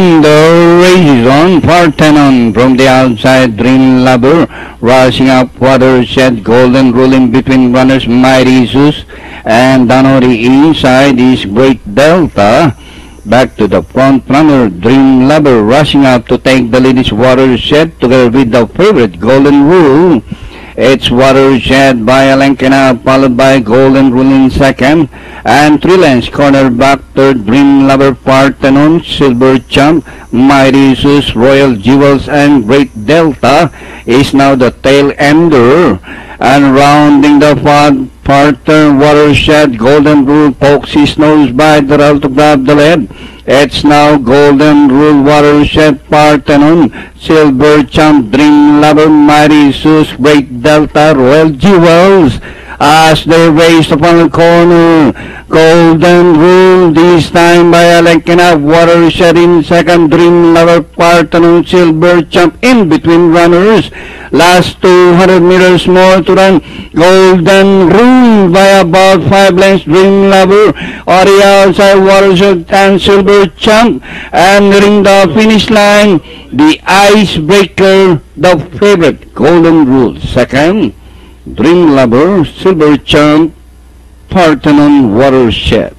And the race is on. Parthenon from the outside, Dream Lover rushing up. Watershed, Golden Rule in between runners, Mighty Zeus. And down on the inside is Great Delta. Back to the front runner, Dream Lover rushing up to take the lead is Watershed together with the favorite, Golden Rule. It's Watershed by a length and a half, followed by Golden Rule in second. And 3 lengths corner back, third, Dream Lover, Parthenon, Silver Champ, Mighty Zeus, Royal Jewels, and Great Delta is now the tail ender. And rounding the Parthenon, Watershed, Golden Rule pokes his nose by the rail to grab the lead. It's now Golden Rule, Watershed, Parthenon, Silver Champ, Dream Lover, Mighty Zeus, Great Delta, Royal Jewels. As they race upon the corner, Golden Rule this time by a length and a half, Watershed in second, Dream Lover, Parthenon, Silver Champ in between runners. Last 200 meters more to run. Golden Rule by about 5 lengths, Dream Lover on the outside, Watershed and Silver Champ. And nearing the finish line, the Icebreaker, the favorite, Golden Rule. Second, Dream Lover, Silver Champ, Parthenon, Watershed.